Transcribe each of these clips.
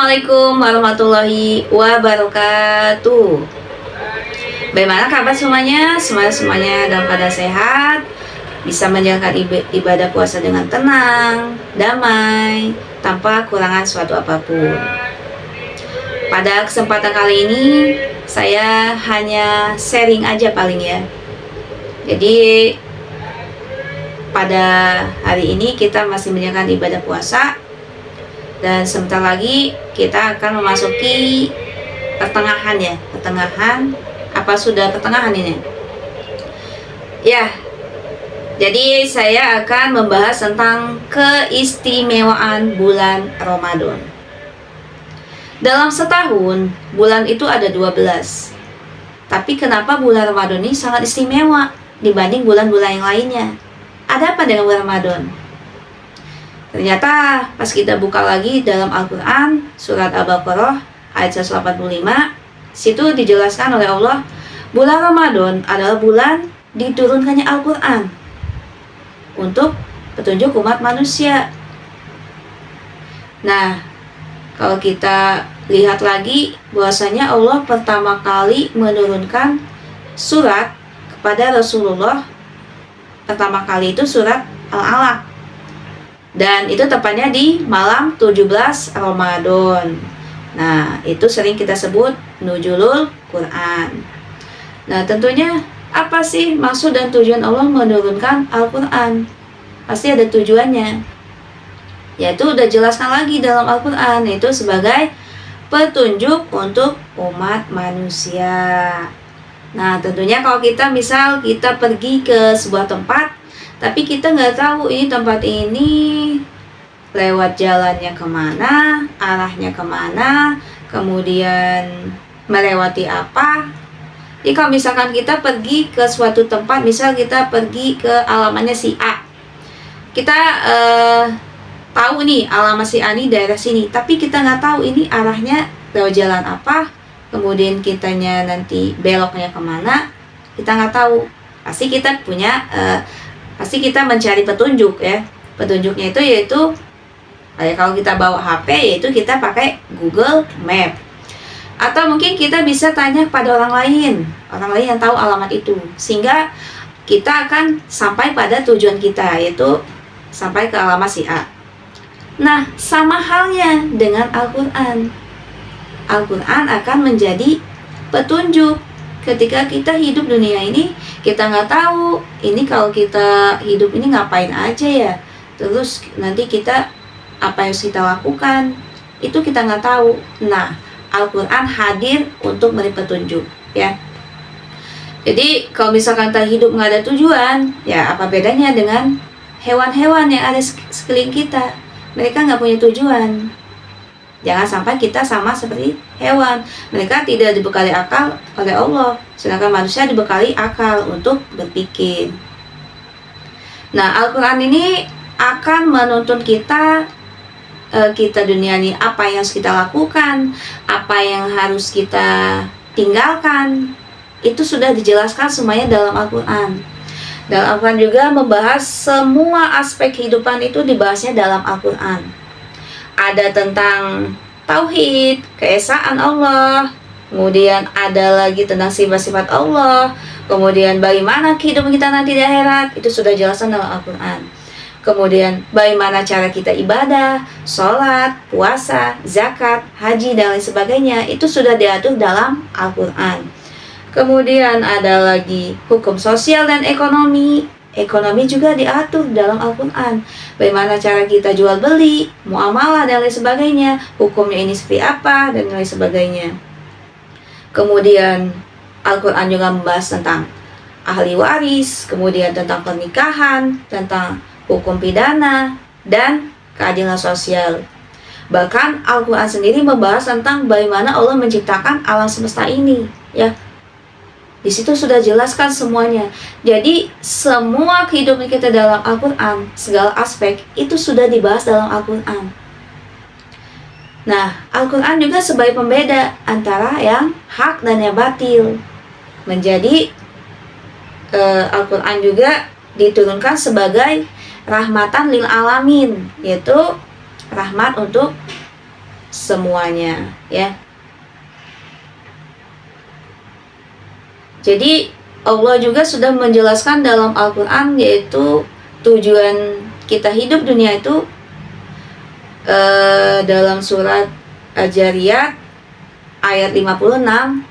Assalamualaikum warahmatullahi wabarakatuh. Bagaimana kabar semuanya? Semuanya dalam keadaan sehat, bisa menjalankan ibadah puasa dengan tenang, damai, tanpa kurangan suatu apapun. Pada kesempatan kali ini, saya hanya sharing aja paling ya. Jadi pada hari ini kita masih menjalankan ibadah puasa. Dan sebentar lagi kita akan memasuki pertengahan ya. Pertengahan, apa sudah pertengahan ini? Ya, jadi saya akan membahas tentang keistimewaan bulan Ramadan. Dalam setahun, bulan itu ada 12. Tapi kenapa bulan Ramadan ini sangat istimewa dibanding bulan-bulan yang lainnya? Ada apa dengan bulan Ramadan? Ternyata pas kita buka lagi dalam Al-Quran surat Al-Baqarah ayat 185, situ dijelaskan oleh Allah, bulan Ramadan adalah bulan diturunkannya Al-Quran untuk petunjuk umat manusia. Nah, kalau kita lihat lagi bahwasanya Allah pertama kali menurunkan surat kepada Rasulullah, pertama kali itu surat Al-Alaq. Dan itu tepatnya di malam 17 Ramadan. Nah, itu sering kita sebut Nuzulul Quran. Nah, tentunya apa sih maksud dan tujuan Allah menurunkan Al-Quran? Pasti ada tujuannya. Yaitu udah jelaskan lagi dalam Al-Quran, yaitu sebagai petunjuk untuk umat manusia. Nah, tentunya kalau kita pergi ke sebuah tempat, tapi kita nggak tahu ini tempat ini lewat jalannya kemana, arahnya kemana, kemudian melewati apa. Jadi kalau misalkan kita pergi ke suatu tempat, misal kita pergi ke alamatnya si A, kita tahu nih alamat si A ini daerah sini, tapi kita nggak tahu ini arahnya lewat jalan apa, kemudian kitanya nanti beloknya kemana, kita nggak tahu. Pasti kita mencari petunjuk ya. Petunjuknya itu yaitu kalau kita bawa HP, yaitu kita pakai Google Map. Atau mungkin kita bisa tanya pada orang lain yang tahu alamat itu, sehingga kita akan sampai pada tujuan kita, yaitu sampai ke alamat si A. Nah, sama halnya dengan Al-Quran. Al-Quran akan menjadi petunjuk. Ketika kita hidup dunia ini, kita nggak tahu ini kalau kita hidup ini ngapain aja ya. Terus nanti kita apa yang harus kita lakukan, itu kita nggak tahu. Nah, Al-Quran hadir untuk memberi petunjuk ya. Jadi kalau misalkan kita hidup nggak ada tujuan, ya apa bedanya dengan hewan-hewan yang ada sekeliling kita? Mereka nggak punya tujuan. Jangan sampai kita sama seperti hewan. Mereka tidak dibekali akal oleh Allah, sedangkan manusia dibekali akal untuk berpikir. Nah, Al-Quran ini akan menuntun kita dunia ini, apa yang harus kita lakukan, apa yang harus kita tinggalkan. Itu sudah dijelaskan semuanya dalam Al-Quran. Dalam Al-Quran juga membahas semua aspek kehidupan, itu dibahasnya dalam Al-Quran. Ada tentang tauhid, keesaan Allah, kemudian ada lagi tentang sifat-sifat Allah, kemudian bagaimana kehidupan kita nanti di akhirat, itu sudah jelaskan dalam Al-Quran. Kemudian bagaimana cara kita ibadah, sholat, puasa, zakat, haji, dan lain sebagainya, itu sudah diatur dalam Al-Quran. Kemudian ada lagi hukum sosial dan ekonomi. Ekonomi juga diatur dalam Al-Quran. Bagaimana cara kita jual beli, muamalah, dan lain sebagainya, hukumnya ini seperti apa, dan lain sebagainya. Kemudian Al-Quran juga membahas tentang ahli waris, kemudian tentang pernikahan, tentang hukum pidana, dan keadilan sosial. Bahkan Al-Quran sendiri membahas tentang bagaimana Allah menciptakan alam semesta ini ya. Di situ sudah jelaskan semuanya. Jadi semua kehidupan kita dalam Al-Quran, segala aspek itu sudah dibahas dalam Al-Quran. Nah, Al-Quran juga sebagai pembeda antara yang hak dan yang batil. Menjadi Al-Quran juga diturunkan sebagai rahmatan lil alamin, yaitu rahmat untuk semuanya, ya. Jadi Allah juga sudah menjelaskan dalam Al-Quran, yaitu tujuan kita hidup dunia itu dalam surat Al-Jariyat ayat 56.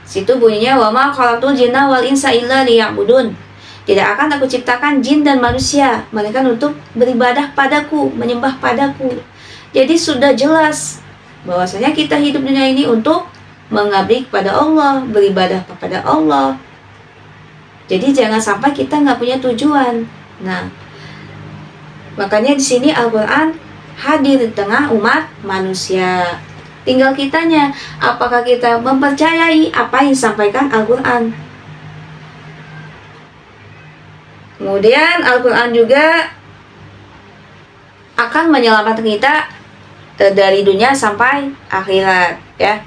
Situ bunyinya, wa ma khalaqtul jinna wal insa illa liya'budun. Tidak akan aku ciptakan jin dan manusia melainkan untuk beribadah padaku, menyembah padaku. Jadi sudah jelas bahwasanya kita hidup dunia ini untuk mengabdi kepada Allah, beribadah kepada Allah. Jadi jangan sampai kita nggak punya tujuan. Nah, makanya di sini Al-Quran hadir di tengah umat manusia. Tinggal kitanya, apakah kita mempercayai apa yang disampaikan Al-Quran. Kemudian Al-Quran juga akan menyelamatkan kita dari dunia sampai akhirat, ya.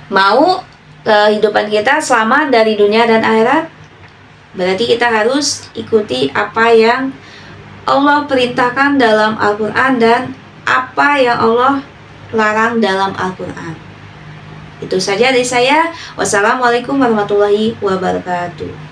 Mau kehidupan kita selamat dari dunia dan akhirat, berarti kita harus ikuti apa yang Allah perintahkan dalam Al-Quran dan apa yang Allah larang dalam Al-Quran. Itu saja dari saya. Wassalamualaikum warahmatullahi wabarakatuh.